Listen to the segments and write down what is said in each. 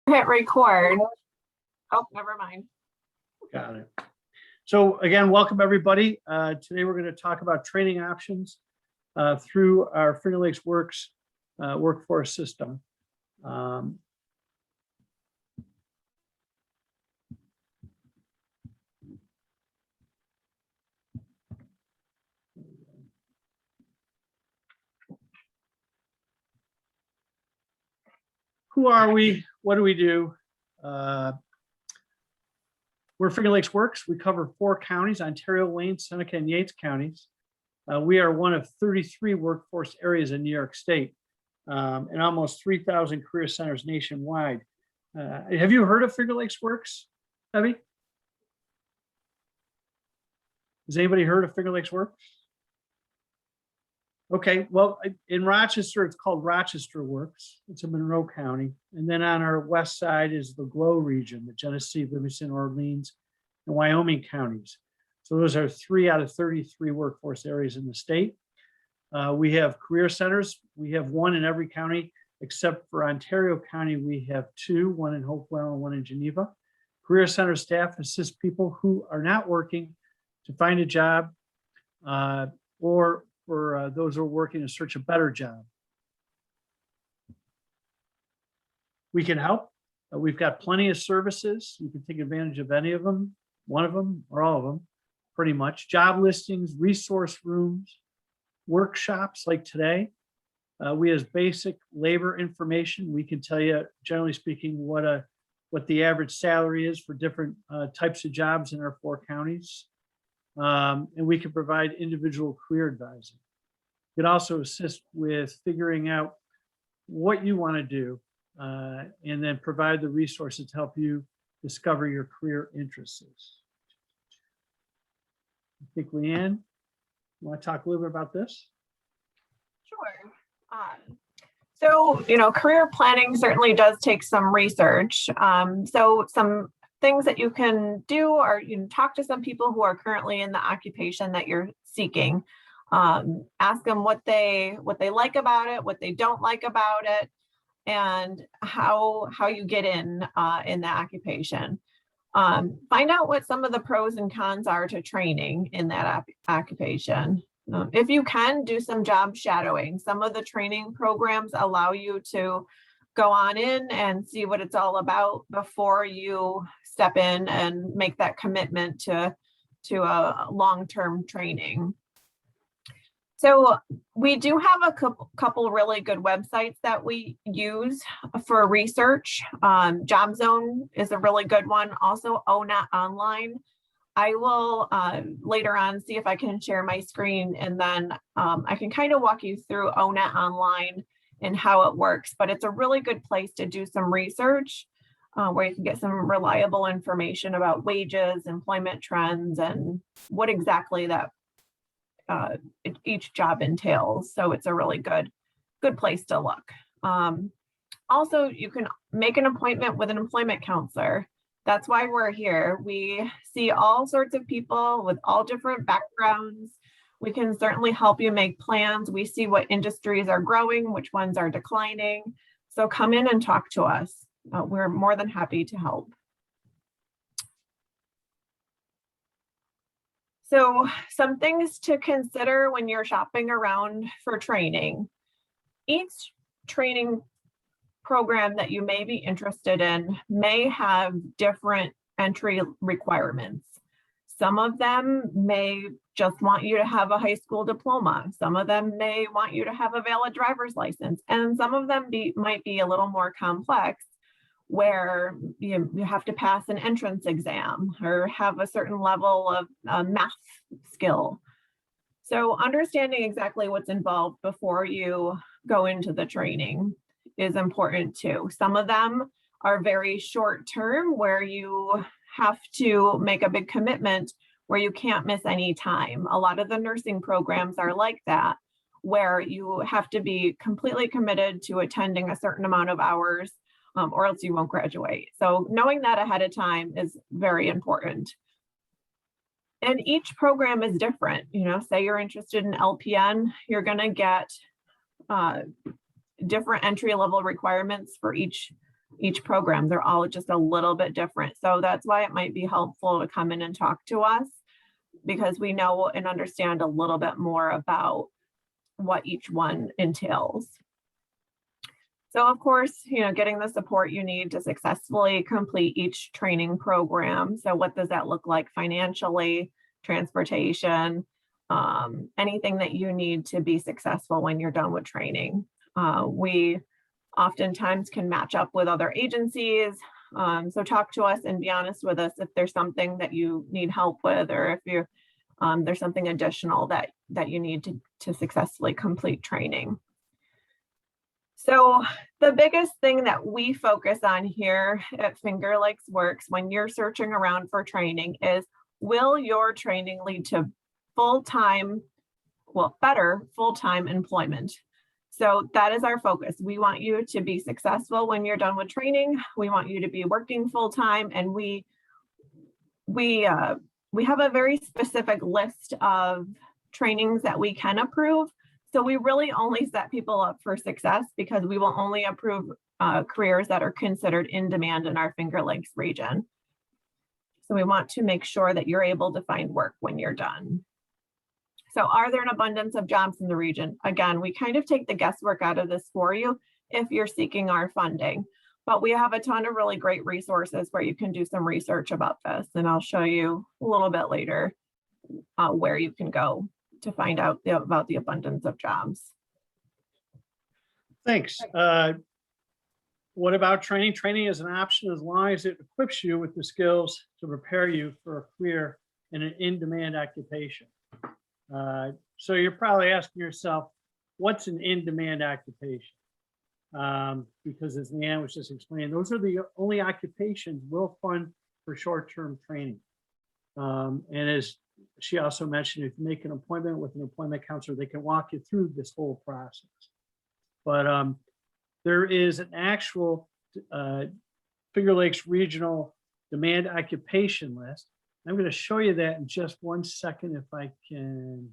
Hit record. Oh, never mind. Got it. So again, welcome everybody. Today we're going to talk about training options through our Finger Lakes Works workforce system. Who are we? What do we do? We're Finger Lakes Works. We cover 4 counties: Ontario, Wayne, Seneca, and Yates counties. We are one of 33 workforce areas in New York State and almost 3,000 career centers nationwide. Have you heard of Finger Lakes Works, Debbie? Has anybody heard of Finger Lakes Works? Okay, well, in Rochester, it's called Rochester Works. It's in Monroe County. And then on our west side is the Glow region, the Genesee, Livingston, Orleans, and Wyoming counties. So those are 3 out of 33 workforce areas in the state. We have career centers. We have 1 in every county, except for Ontario County, we have 2, 1 in Hopewell and 1 in Geneva. Career center staff assist people who are not working to find a job or for those who are working to search a better job. We can help. We've got plenty of services. You can take advantage of any of them, one of them, or all of them, pretty much. Job listings, resource rooms, workshops like today. We have basic labor information. We can tell you, generally speaking, what the average salary is for different types of jobs in our 4 counties. And we can provide individual career advising. We can also assist with figuring out what you want to do and then provide the resources to help you discover your career interests. I think Leanne, you want to talk a little bit about this? Sure. So, career planning certainly does take some research. So some things that you can do are you can talk to some people who are currently in the occupation that you're seeking. Ask them what they like about it, what they don't like about it, and how you get in the occupation. Find out what some of the pros and cons are to training in that occupation. If you can, do some job shadowing. Some of the training programs allow you to go on in and see what it's all about before you step in and make that commitment to a long-term training. So we do have a couple really good websites that we use for research. Job Zone is a really good one. Also ONET Online. I will later on see if I can share my screen, and then I can kind of walk you through ONET Online and how it works. But it's a really good place to do some research where you can get some reliable information about wages, employment trends, and what exactly that each job entails. So it's a really good place to look. Also, you can make an appointment with an employment counselor. That's why we're here. We see all sorts of people with all different backgrounds. We can certainly help you make plans. We see what industries are growing, which ones are declining. So come in and talk to us. We're more than happy to help. So some things to consider when you're shopping around for training. Each training program that you may be interested in may have different entry requirements. Some of them may just want you to have a high school diploma. Some of them may want you to have a valid driver's license. And some of them might be a little more complex, where you have to pass an entrance exam or have a certain level of math skill. So understanding exactly what's involved before you go into the training is important too. Some of them are very short term, where you have to make a big commitment where you can't miss any time. A lot of the nursing programs are like that, where you have to be completely committed to attending a certain amount of hours or else you won't graduate. So knowing that ahead of time is very important. And each program is different. Say you're interested in LPN, you're going to get different entry level requirements for each each program. They're all just a little bit different. So that's why it might be helpful to come in and talk to us, because we know and understand a little bit more about what each one entails. So of course, getting the support you need to successfully complete each training program. So what does that look like financially, transportation, anything that you need to be successful when you're done with training. We oftentimes can match up with other agencies. So talk to us and be honest with us if there's something that you need help with, or if there's something additional that you need to successfully complete training. So the biggest thing that we focus on here at Finger Lakes Works when you're searching around for training is, will your training lead to better full-time employment? So that is our focus. We want you to be successful when you're done with training. We want you to be working full-time, and we have a very specific list of trainings that we can approve. So we really only set people up for success because we will only approve careers that are considered in demand in our Finger Lakes region. So we want to make sure that you're able to find work when you're done. So are there an abundance of jobs in the region? Again, we kind of take the guesswork out of this for you if you're seeking our funding, but we have a ton of really great resources where you can do some research about this. And I'll show you a little bit later where you can go to find out about the abundance of jobs. Thanks. What about training? Training is an option as long as it equips you with the skills to prepare you for a career in an in-demand occupation. So you're probably asking yourself, what's an in-demand occupation? Because as Leanne was just explaining, those are the only occupations we'll fund for short-term training. And as she also mentioned, if you make an appointment with an employment counselor, they can walk you through this whole process. But there is an actual Finger Lakes regional demand occupation list. I'm going to show you that in just 1 second. If I can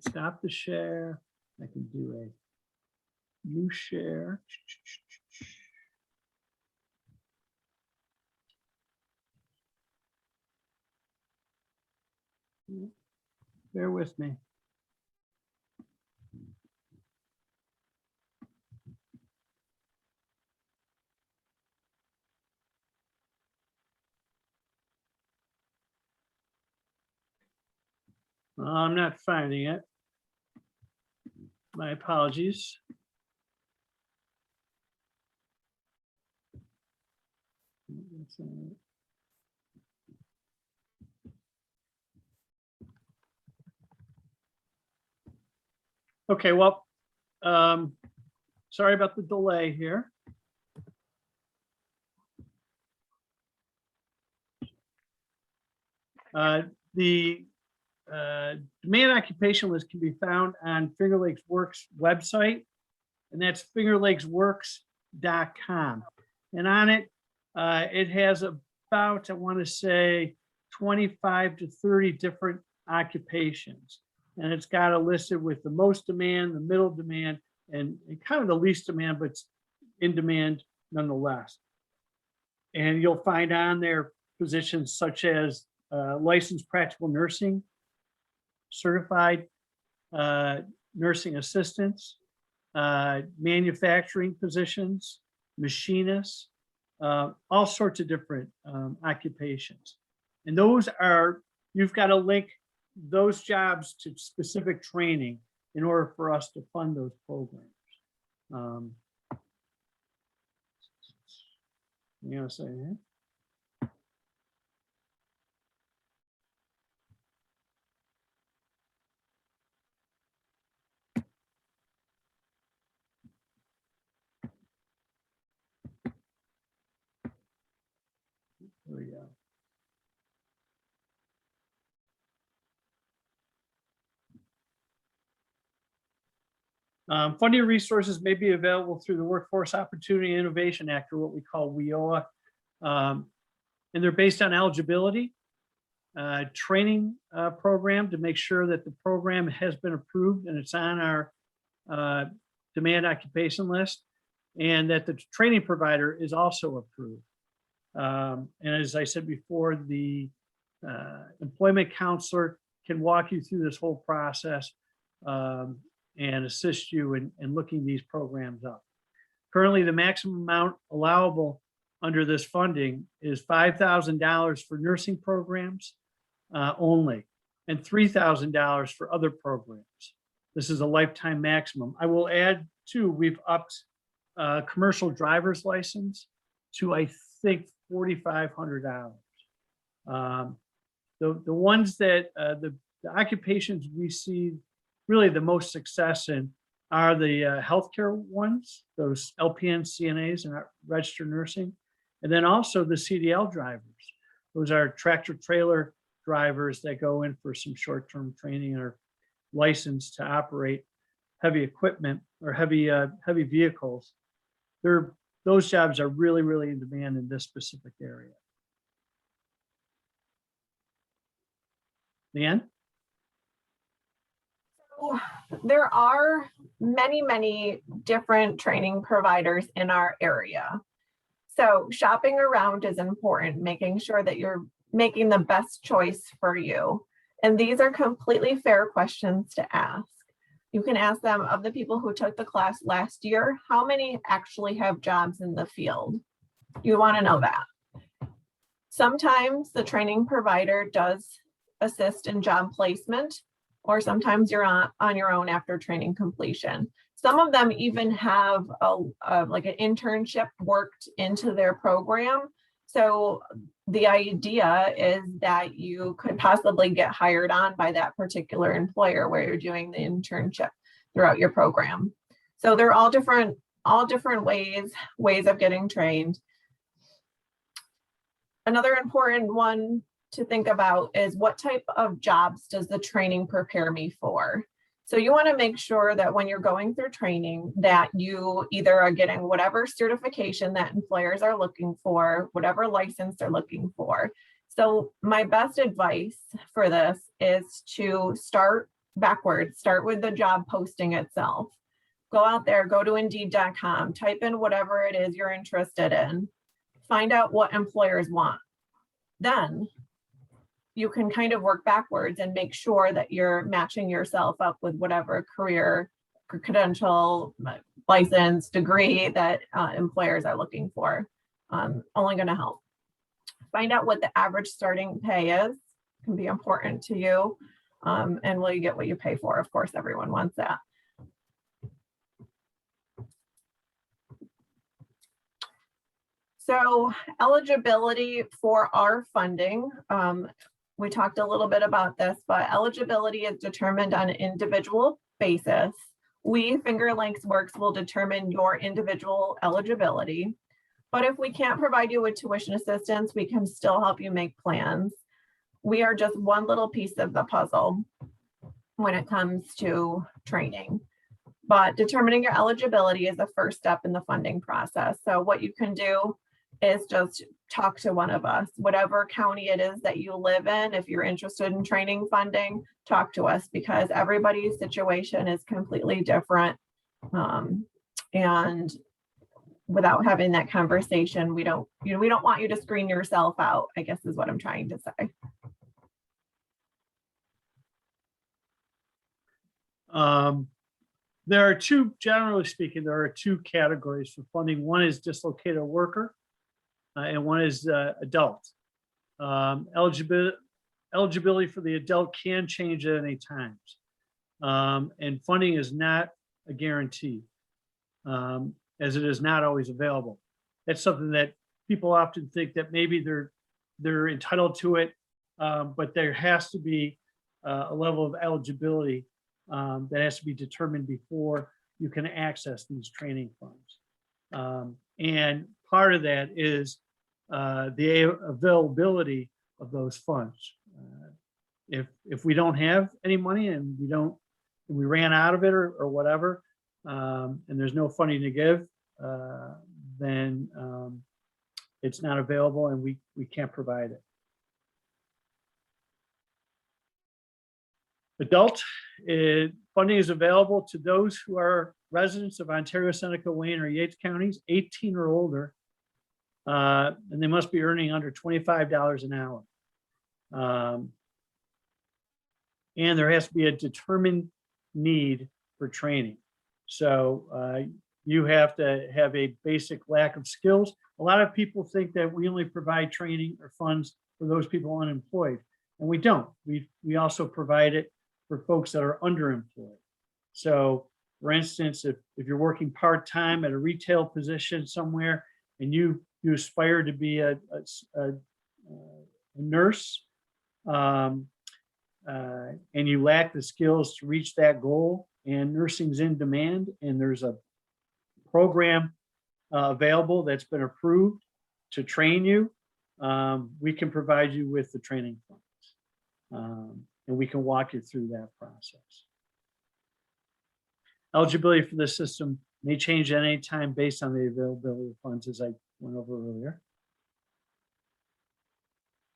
stop the share. I can do a new share. Bear with me. I'm not finding it. My apologies. Okay, well, sorry about the delay here. The demand occupation list can be found on Finger Lakes Works website, and that's fingerlakesworks.com. And on it, it has about, I want to say, 25 to 30 different occupations. And it's got it listed with the most demand, the middle demand, and kind of the least demand, but it's in demand nonetheless. And you'll find on there positions such as licensed practical nursing, certified nursing assistants, manufacturing positions, machinists, all sorts of different occupations. And those are, you've got to link those jobs to specific training in order for us to fund those programs. You know, say, there we go. Funding resources may be available through the Workforce Opportunity and Innovation Act, or what we call WIOA. And they're based on eligibility, training program to make sure that the program has been approved and it's on our demand occupation list. and that the training provider is also approved. And as I said before, the employment counselor can walk you through this whole process and assist you in looking these programs up. Currently, the maximum amount allowable under this funding is $5,000 for nursing programs only, and $3,000 for other programs. This is a lifetime maximum. I will add too, we've upped commercial driver's license to, I think, $4,500. The ones that the occupations we see really the most success in are the healthcare ones, those LPN, CNAs, and registered nursing, and then also the CDL drivers. Those are tractor trailer drivers that go in for some short-term training and are licensed to operate heavy equipment or heavy vehicles. Those jobs are really, really in demand in this specific area. Leanne? There are many, many different training providers in our area. So shopping around is important, making sure that you're making the best choice for you. And these are completely fair questions to ask. You can ask them, of the people who took the class last year, how many actually have jobs in the field? You want to know that. Sometimes the training provider does assist in job placement, or sometimes you're on your own after training completion. Some of them even have like an internship worked into their program. So the idea is that you could possibly get hired on by that particular employer where you're doing the internship throughout your program. So they're all different ways of getting trained. Another important one to think about is, what type of jobs does the training prepare me for? So you want to make sure that when you're going through training that you either are getting whatever certification that employers are looking for, whatever license they're looking for. So my best advice for this is to start backwards, start with the job posting itself. Go out there, go to Indeed.com, type in whatever it is you're interested in, find out what employers want. Then you can kind of work backwards and make sure that you're matching yourself up with whatever career, credential, license, degree that employers are looking for. Only going to help. Find out what the average starting pay is. Can be important to you. And will you get what you pay for? Of course, everyone wants that. So eligibility for our funding, we talked a little bit about this, but eligibility is determined on an individual basis. We, Finger Lakes Works, will determine your individual eligibility. But if we can't provide you with tuition assistance, we can still help you make plans. We are just one little piece of the puzzle when it comes to training. But determining your eligibility is the first step in the funding process. So what you can do is just talk to one of us, whatever county it is that you live in. If you're interested in training funding, talk to us, because everybody's situation is completely different. And without having that conversation, we don't want you to screen yourself out, I guess is what I'm trying to say. Generally speaking, there are two categories for funding. One is dislocated worker, and one is adult. Eligibility for the adult can change at any time. And funding is not a guarantee, as it is not always available. That's something that people often think that maybe they're entitled to it, but there has to be a level of eligibility that has to be determined before you can access these training funds. And part of that is the availability of those funds. If we don't have any money and we ran out of it or whatever, and there's no funding to give, then it's not available and we can't provide it. Adult funding is available to those who are residents of Ontario, Seneca, Wayne, or Yates counties, 18 or older, and they must be earning under $25 an hour. And there has to be a determined need for training. So you have to have a basic lack of skills. A lot of people think that we only provide training or funds for those people unemployed, and we don't. We also provide it for folks that are underemployed. So for instance, if you're working part-time at a retail position somewhere and you aspire to be a nurse, and you lack the skills to reach that goal, and nursing's in demand, and there's a program available that's been approved to train you, we can provide you with the training funds, and we can walk you through that process. Eligibility for the system may change at any time based on the availability of funds, as I went over earlier.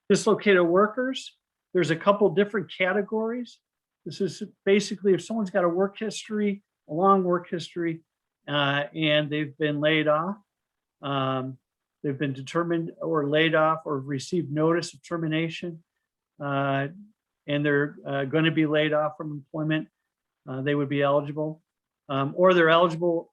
Dislocated workers, there's a couple different categories. This is basically if someone's got a work history, a long work history, and they've been laid off, they've been determined or laid off or received notice of termination, and they're going to be laid off from employment, they would be eligible. Or they're eligible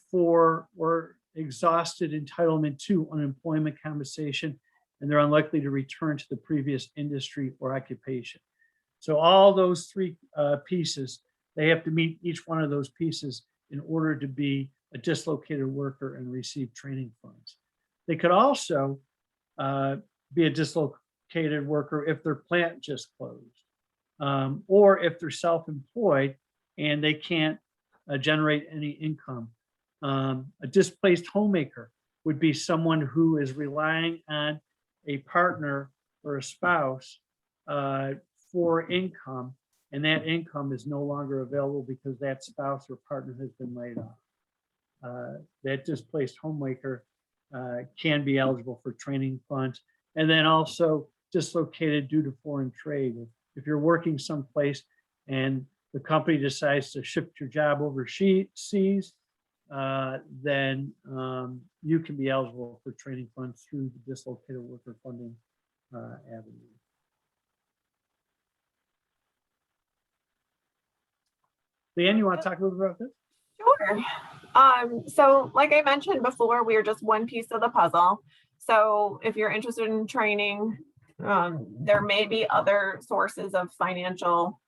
for or exhausted entitlement to unemployment compensation, and they're unlikely to return to the previous industry or occupation. So all those three pieces, they have to meet each one of those pieces in order to be a dislocated worker and receive training funds. They could also be a dislocated worker if their plant just closed, or if they're self-employed and they can't generate any income. A displaced homemaker would be someone who is relying on a partner or a spouse for income, and that income is no longer available because that spouse or partner has been laid off. That displaced homemaker can be eligible for training funds. And then also dislocated due to foreign trade. If you're working someplace and the company decides to shift your job overseas, then you can be eligible for training funds through the dislocated worker funding avenue. Dan, you want to talk a little bit about this? Sure. So like I mentioned before, we are just one piece of the puzzle. So if you're interested in training, there may be other sources of financial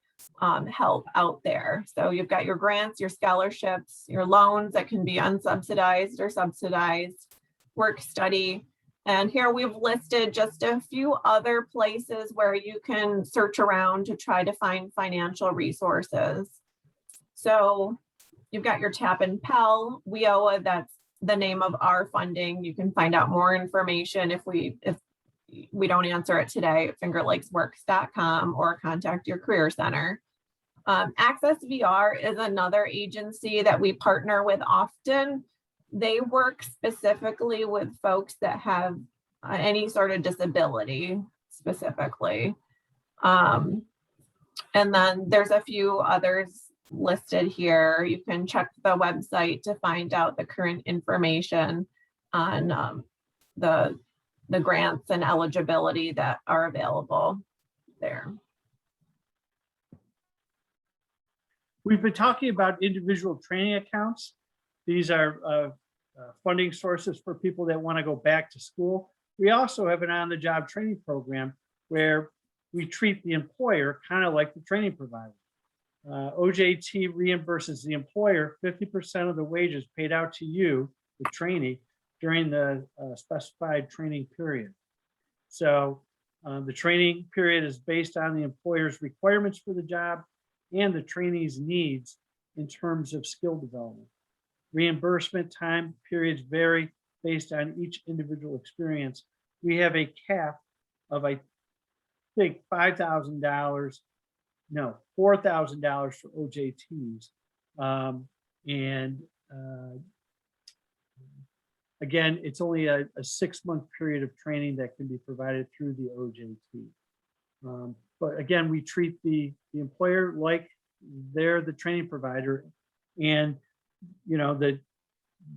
help out there. So you've got your grants, your scholarships, your loans that can be unsubsidized or subsidized, work study. And here we've listed just a few other places where you can search around to try to find financial resources. So you've got your TAP and Pell, WIOA, that's the name of our funding. You can find out more information if we don't answer it today at fingerlakesworks.com or contact your career center. Access VR is another agency that we partner with often. They work specifically with folks that have any sort of disability specifically. And then there's a few others listed here. You can check the website to find out the current information on the grants and eligibility that are available there. We've been talking about individual training accounts. These are funding sources for people that want to go back to school. We also have an on-the-job training program where we treat the employer kind of like the training provider. OJT reimburses the employer 50% of the wages paid out to you, the trainee, during the specified training period. So the training period is based on the employer's requirements for the job and the trainee's needs in terms of skill development. Reimbursement time periods vary based on each individual experience. We have a cap of, I think, $4,000 for OJTs. Again, it's only a 6-month period of training that can be provided through the OJT. But again, we treat the employer like they're the training provider, And,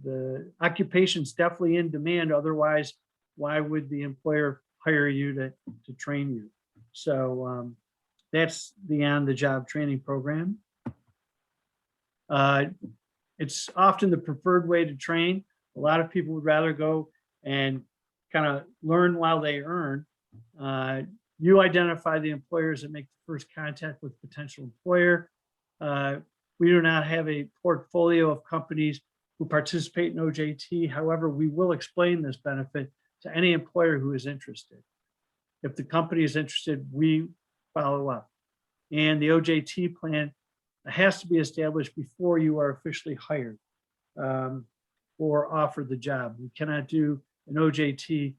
the occupation's definitely in demand. Otherwise, why would the employer hire you to train you? So that's the on-the-job training program. It's often the preferred way to train. A lot of people would rather go and kind of learn while they earn. You identify the employers that make the first contact with potential employer. We do not have a portfolio of companies who participate in OJT. However, we will explain this benefit to any employer who is interested. If the company is interested, we follow up. And the OJT plan has to be established before you are officially hired or offered the job. We cannot do an OJT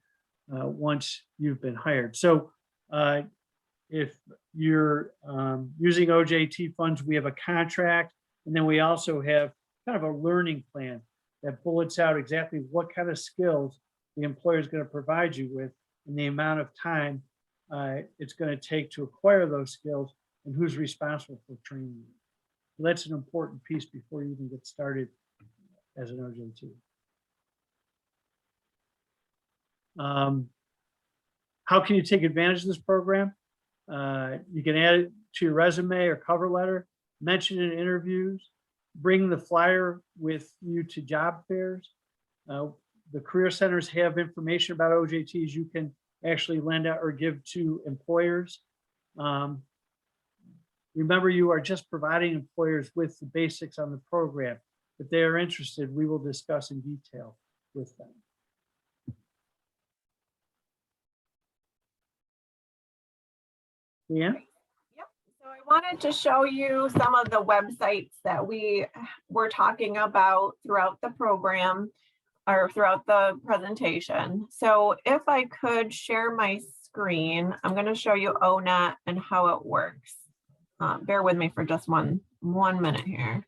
once you've been hired. So if you're using OJT funds, we have a contract, and then we also have kind of a learning plan that bullets out exactly what kind of skills the employer is going to provide you with and the amount of time it's going to take to acquire those skills and who's responsible for training you. So that's an important piece before you even get started as an OJT. How can you take advantage of this program? You can add it to your resume or cover letter, mention it in interviews, bring the flyer with you to job fairs. The career centers have information about OJTs you can actually lend out or give to employers. Remember, you are just providing employers with the basics on the program. If they are interested, we will discuss in detail with them. Yeah. Yep. So I wanted to show you some of the websites that we were talking about throughout the program or throughout the presentation. So if I could share my screen, I'm going to show you ONET and how it works. Bear with me for just one minute here.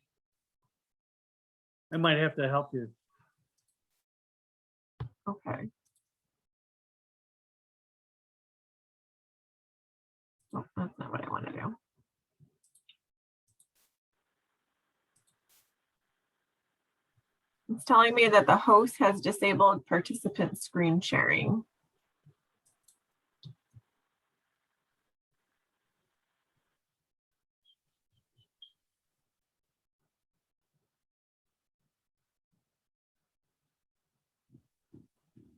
I might have to help you. Okay. Oh, that's not what I want to do. It's telling me that the host has disabled participant screen sharing.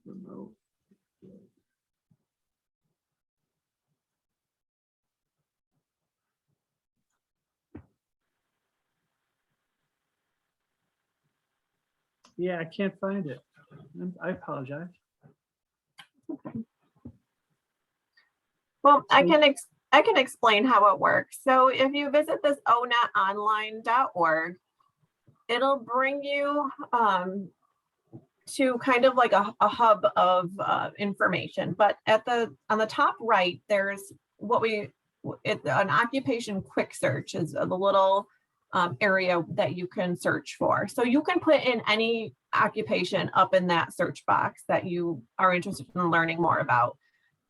Remote. Yeah, I can't find it. I apologize. Okay. Well, I can explain how it works. So if you visit this onetonline.org, it'll bring you to kind of like a hub of information. But on the top right, there's an occupation quick search is the little area that you can search for. So you can put in any occupation up in that search box that you are interested in learning more about.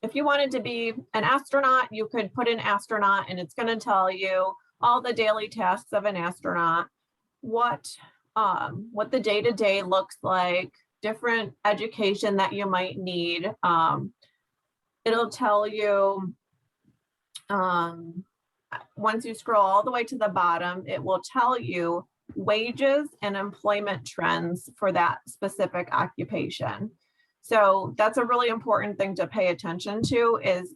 If you wanted to be an astronaut, you could put in astronaut, and it's going to tell you all the daily tasks of an astronaut, what the day-to-day looks like, different education that you might need. It'll tell you, once you scroll all the way to the bottom, it will tell you wages and employment trends for that specific occupation. So that's a really important thing to pay attention to, is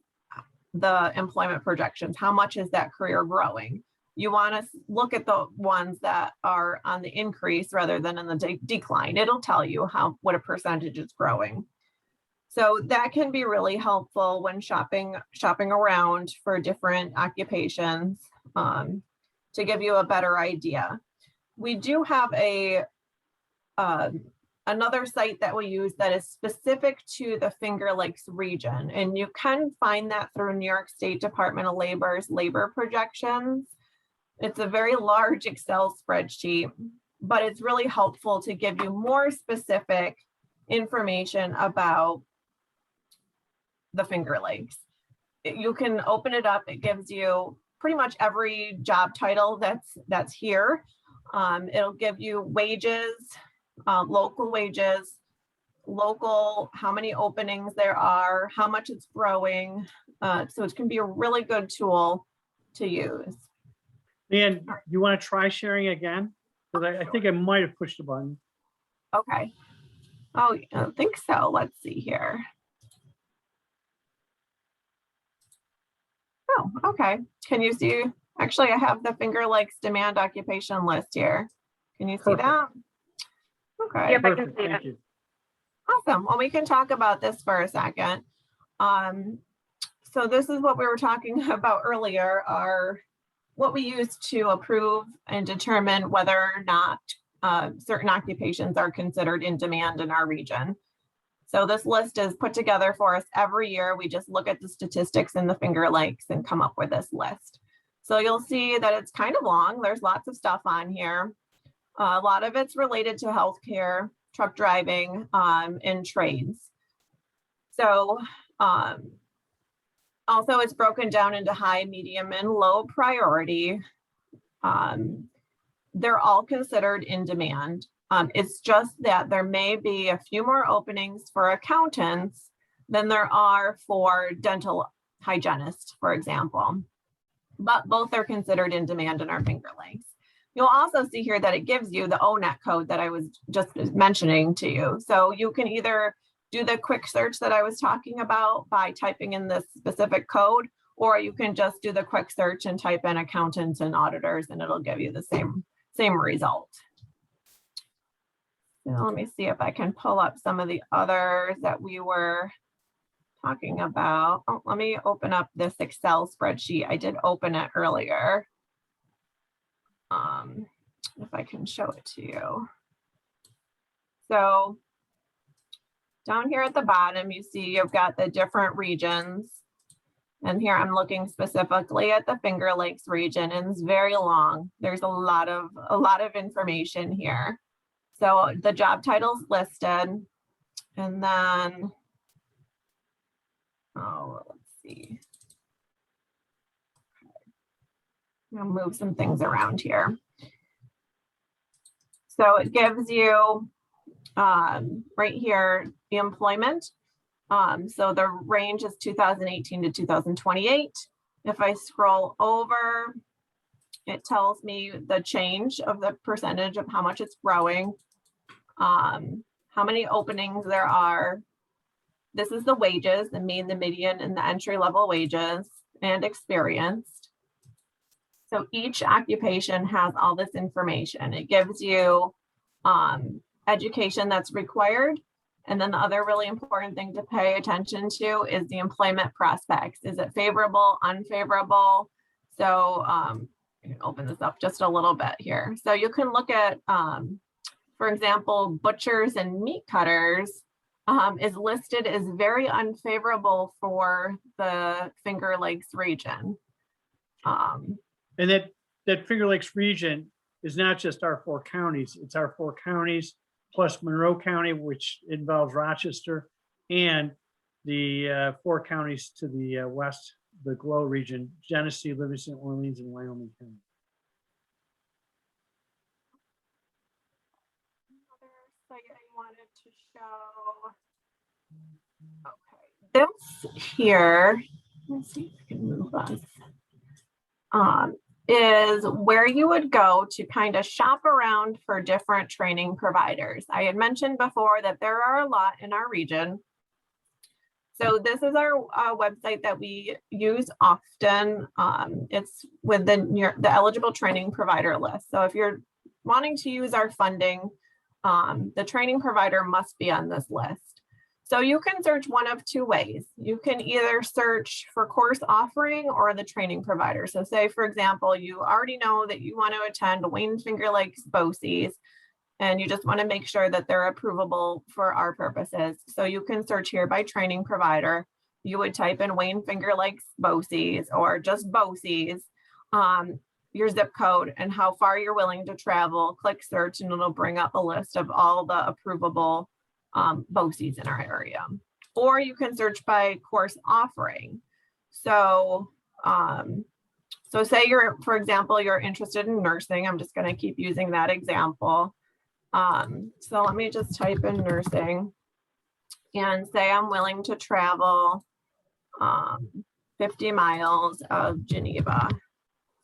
the employment projections. How much is that career growing? You want to look at the ones that are on the increase rather than in the decline. It'll tell you what a percentage is growing. So that can be really helpful when shopping around for different occupations, to give you a better idea. We do have another site that we use that is specific to the Finger Lakes region, and you can find that through New York State Department of Labor's labor projections. It's a very large Excel spreadsheet, but it's really helpful to give you more specific information about the Finger Lakes. You can open it up. It gives you pretty much every job title that's here. It'll give you wages, local wages, local, how many openings there are, how much it's growing. So it can be a really good tool to use. And you want to try sharing again? Because I think I might have pushed the button. Okay. Oh, I don't think so. Let's see here. Oh, okay. Can you see? Actually, I have the Finger Lakes demand occupation list here. Can you see Perfect. that? Okay. Yep, I can Perfect, see thank it. you. Awesome. Well, we can talk about this for a second. So this is what we were talking about earlier, are what we use to approve and determine whether or not certain occupations are considered in demand in our region. So this list is put together for us every year. We just look at the statistics in the Finger Lakes and come up with this list. So you'll see that it's kind of long. There's lots of stuff on here. A lot of it's related to healthcare, truck driving, and trades. So also it's broken down into high, medium, and low priority. They're all considered in demand. It's just that there may be a few more openings for accountants than there are for dental hygienists, for example. But both are considered in demand in our Finger Lakes. You'll also see here that it gives you the ONET code that I was just mentioning to you. So you can either do the quick search that I was talking about by typing in this specific code, or you can just do the quick search and type in accountants and auditors, and it'll give you the same result. So let me see if I can pull up some of the others that we were talking about. Oh, let me open up this Excel spreadsheet. I did open it earlier. If I can show it to you. So down here at the bottom, you see you've got the different regions. And here I'm looking specifically at the Finger Lakes region, and it's very long. There's a lot of information here. So the job title's listed, and then, oh, let's see. I'll move some things around here. So it gives you right here the employment. So the range is 2018 to 2028. If I scroll over, it tells me the change of the percentage of how much it's growing, how many openings there are. This is the wages, the mean, the median, and the entry level wages and experienced. So each occupation has all this information. It gives you education that's required. And then the other really important thing to pay attention to is the employment prospects. Is it favorable, unfavorable? So I can open this up just a little bit here. So you can look at, for example, butchers and meat cutters is listed as very unfavorable for the Finger Lakes region. And that Finger Lakes region is not just our 4 counties, it's our 4 counties plus Monroe County, which involves Rochester, and the 4 counties to the west, the GLOW region, Genesee, Livingston, Orleans, and Wyoming County. Another site I wanted to show. Okay, this here, let's see if I can move us. Is where you would go to kind of shop around for different training providers. I had mentioned before that there are a lot in our region. So this is our website that we use often. It's with the eligible training provider list. So if you're wanting to use our funding, the training provider must be on this list. So you can search one of 2 ways. You can either search for course offering or the training provider. So say, for example, you already know that you want to attend Wayne Finger Lakes BOCES, and you just want to make sure that they're approvable for our purposes. So you can search here by training provider. You would type in Wayne Finger Lakes BOCES or just BOCES, your zip code and how far you're willing to travel, click search, and it'll bring up a list of all the approvable BOCES in our area. Or you can search by course offering. So So say you're, for example, you're interested in nursing. I'm just going to keep using that example. So let me just type in nursing and say I'm willing to travel 50 miles of Geneva.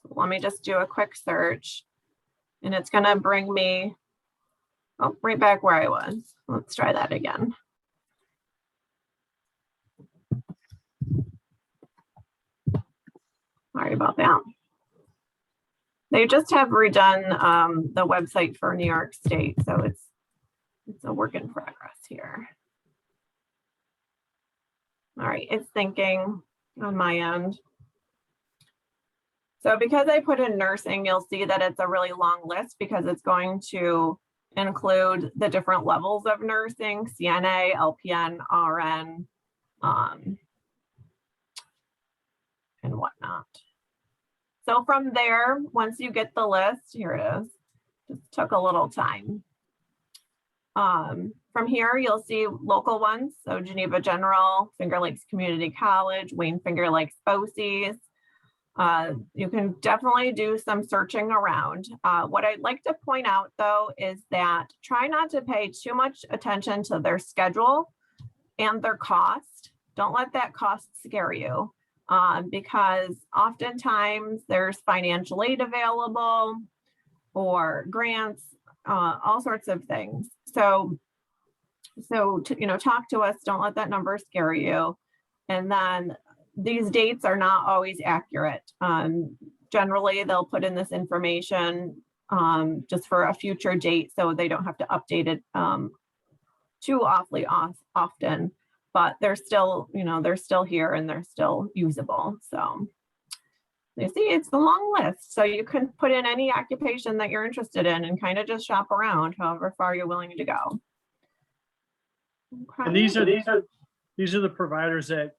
So let me just do a quick search and it's going to bring me right back where I was. Let's try that again. Sorry about that. They just have redone the website for New York State, so it's a work in progress here. All right, it's thinking on my end. So because I put in nursing, you'll see that it's a really long list because it's going to include the different levels of nursing, CNA, LPN, RN, and whatnot. So from there, once you get the list, here it is, just took a little time. From here, you'll see local ones. So Geneva General, Finger Lakes Community College, Wayne Finger Lakes BOCES. You can definitely do some searching around. What I'd like to point out though, is that try not to pay too much attention to their schedule and their cost. Don't let that cost scare you. Because oftentimes there's financial aid available or grants, all sorts of things. So talk to us, don't let that number scare you. And then these dates are not always accurate. Generally, they'll put in this information just for a future date so they don't have to update it too awfully often. But they're still, they're still here and they're still usable. So you see, it's a long list. So you can put in any occupation that you're interested in and kind of just shop around however far you're willing to go. Okay. And these are the providers that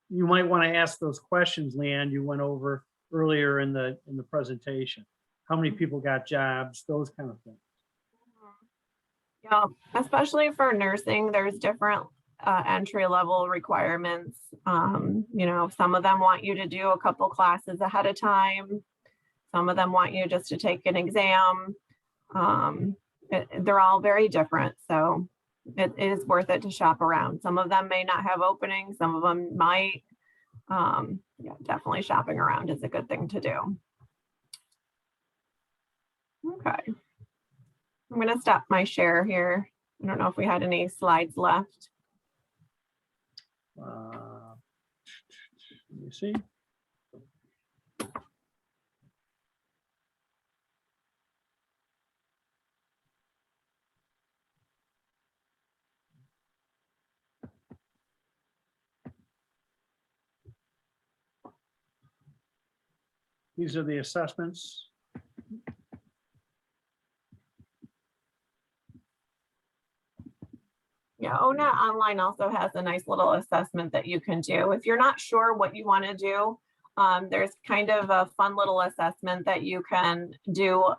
you might want to ask those questions, Leanne, you went over earlier in the presentation. How many people got jobs, those kind of things. Yeah, especially for nursing, there's different entry-level requirements. Some of them want you to do a couple classes ahead of time. Some of them want you just to take an exam. They're all very different. So it is worth it to shop around. Some of them may not have openings. Some of them might. Yeah, definitely shopping around is a good thing to do. Okay. I'm going to stop my share here. I don't know if we had any slides left. Let me see. These are the assessments. Yeah, ONET Online also has a nice little assessment that you can do. If you're not sure what you want to do, there's kind of a fun little assessment that you can do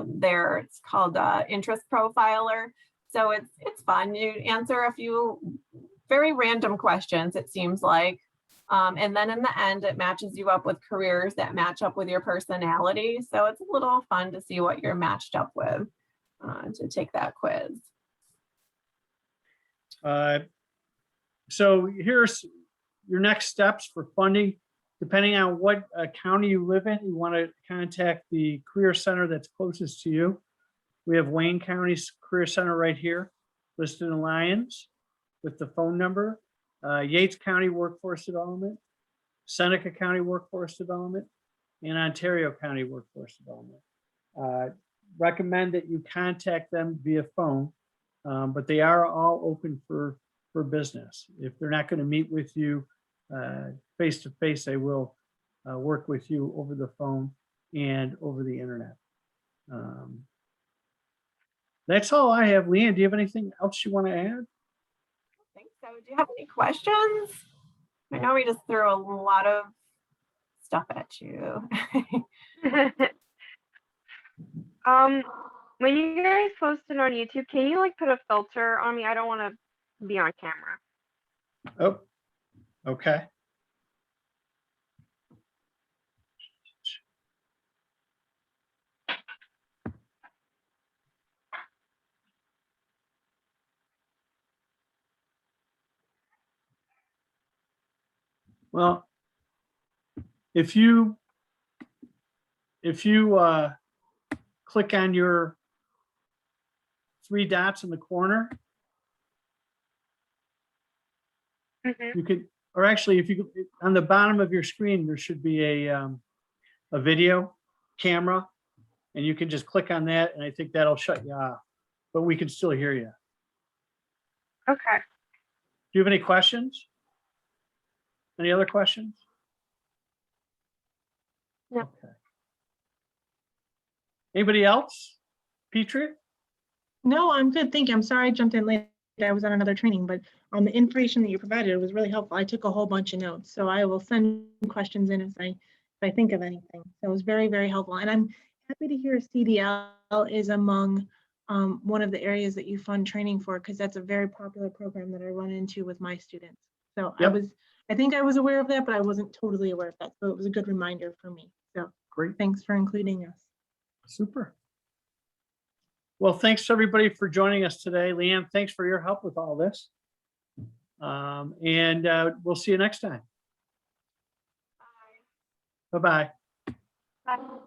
there. It's called Interest Profiler. So it's fun. You answer a few very random questions, it seems like. And then in the end, it matches you up with careers that match up with your personality. So it's a little fun to see what you're matched up with to take that quiz. So here's your next steps for funding. Depending on what county you live in, you want to contact the Career Center that's closest to you. We have Wayne County's Career Center right here, listed in Lyons with the phone number. Yates County Workforce Development, Seneca County Workforce Development, and Ontario County Workforce Development. Recommend that you contact them via phone, but they are all open for business. If they're not going to meet with you face to face, they will work with you over the phone and over the internet. That's all I have. Leanne, do you have anything else you want to add? I think so. Do you have any questions? I know we just threw a lot of stuff at you. When you guys post it on YouTube, can you like put a filter on me? I don't want to be on camera. Oh, okay. Well, if you click on your 3 dots in the corner, Mhm. you could, or actually, if you on the bottom of your screen, there should be a video camera, and you can just click on that, and I think that'll shut you off, but we can still hear you. Okay. Do you have any questions? Any other questions? No. Okay. Anybody else? Petrie? No, I'm good. Thank you. I'm sorry I jumped in late. I was on another training, but the information that you provided was really helpful. I took a whole bunch of notes, so I will send questions in if I think of anything. So it was very, very helpful. And I'm happy to hear CDL is among one of the areas that you fund training for, because that's a very popular program that I run into with my students. So Yep. I think I was aware of that, but I wasn't totally aware of that. So it was a good reminder for me. So Great. thanks for including us. Super. Well, thanks everybody for joining us today. Leanne, thanks for your help with all this. And we'll see you next time. Bye-bye. Bye.